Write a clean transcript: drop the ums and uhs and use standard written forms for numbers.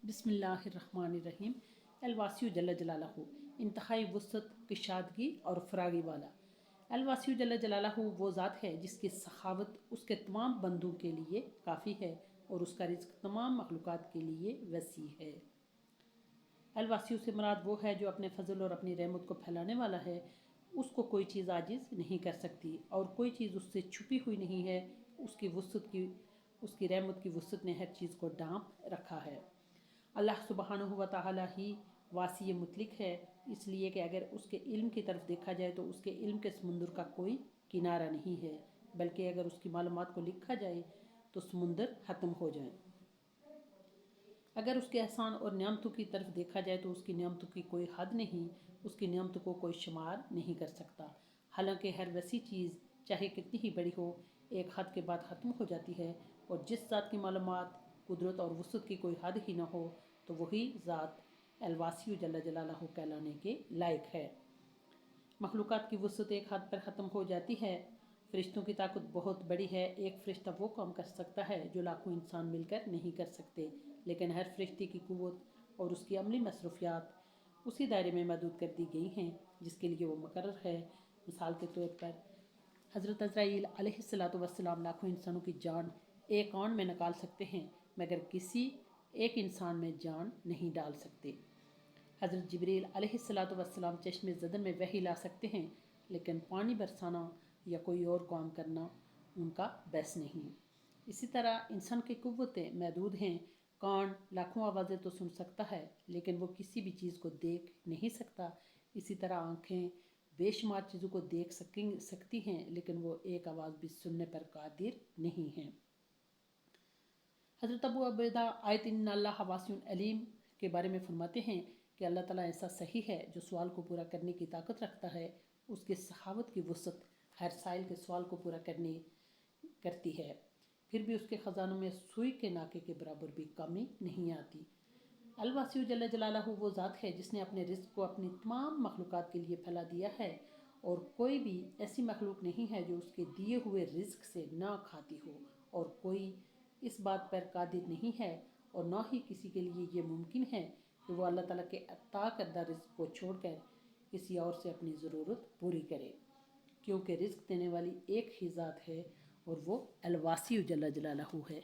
बिस्मिल्लाहिर्रहमानिर्रहीम। अलवासी जल्ल जलालहू इंतहाई वुसअत, कुशादगी और फरागी वाला। अलवासी जल्ल जलालहू वो ज़ात है जिसकी सखावत उसके तमाम बंदों के लिए काफ़ी है और उसका रिज़्क तमाम मखलूक़ात के लिए वसी है। अलवासी से मुराद वो है जो अपने फजल और अपनी रहमत को फैलाने वाला है। उसको कोई चीज़ आजिज़ नहीं कर सकती और कोई चीज़ उससे छुपी हुई नहीं है। उसकी रहमत की वुसअत ने हर चीज़ को ढांप रखा है। अल्लाह सुब्हानहु व तआला ही वासी मुतलिक है, इसलिए कि अगर उसके इल्म की तरफ देखा जाए तो उसके इल्म के समुंदर का कोई किनारा नहीं है, बल्कि अगर उसकी मालूमात को लिखा जाए तो समुंदर ख़त्म हो जाए। अगर उसके एहसान और नियामतों की तरफ देखा जाए तो उसकी नियामतों की कोई हद नहीं, उसकी नियामतों को कोई शुमार नहीं कर सकता। हालांकि हर वैसी चीज़ चाहे कितनी ही बड़ी हो, एक हद के बाद ख़त्म हो जाती है, और जिस ज़ात की मालूमात, कुदरत और वुसअत की कोई हद ही ना हो तो वही ज़ात अलवासी जल्ल जलालहू कहलाने के लायक है। मखलूक़ात की वुसअत एक हद पर ख़त्म हो जाती है। फ़रिश्तों की ताकत बहुत बड़ी है। एक फ़रिश्ता वो काम कर सकता है जो लाखों इंसान मिलकर नहीं कर सकते, लेकिन हर फ़रिश्ते की क़ुव्वत और उसकी अमली मसरूफ़ियात उसी दायरे में महदूद कर दी गई हैं जिसके लिए वो मुकर्रर है। मिसाल के तौर पर हज़रत अज़राईल अलैहिस्सलातु वस्सलाम लाखों इंसानों की जान एक आन में निकाल सकते हैं, मगर किसी एक इंसान में जान नहीं डाल सकते। हज़रत जिब्रील अलैहिस्सलातु वस्सलाम चश्मे ज़दन में वही ला सकते हैं, लेकिन पानी बरसाना या कोई और काम करना उनका बस नहीं। इसी तरह इंसान की क़ुव्वतें महदूद हैं। कान लाखों आवाज़ें तो सुन सकता है, लेकिन वो किसी भी चीज़ को देख नहीं सकता। इसी तरह आँखें बेशुमार चीज़ों को देख सकती हैं, लेकिन वो एक आवाज़ भी सुनने पर कादिर नहीं हैं। हज़रत अबू उबैदा आयत इन्नल्लाह वासिउन अलीम के बारे में फरमाते हैं कि अल्लाह ताला ऐसा सही है जो सवाल को पूरा करने की ताकत रखता है। उसकी सखावत की वुसअत हर साइल के सवाल को पूरा करती है, फिर भी उसके ख़जानों में सुई के नाके के बराबर भी कमी नहीं आती। अलवासी जल्ल जलालहू वो ज़ात है जिसने अपने रिज़्क को अपनी तमाम मखलूक़ात के लिए फैला दिया है, और कोई भी ऐसी मखलूक नहीं है जो उसके दिए हुए रिज़्क से ना खाती हो, और कोई इस बात पर कादिर नहीं है और ना ही किसी के लिए ये मुमकिन है कि वो अल्लाह ताला के अता करदा रिज़्क को छोड़कर किसी और से अपनी ज़रूरत पूरी करे, क्योंकि रिज़्क देने वाली एक ही ज़ात है और वो अलवासी जल्ल जलालहू है।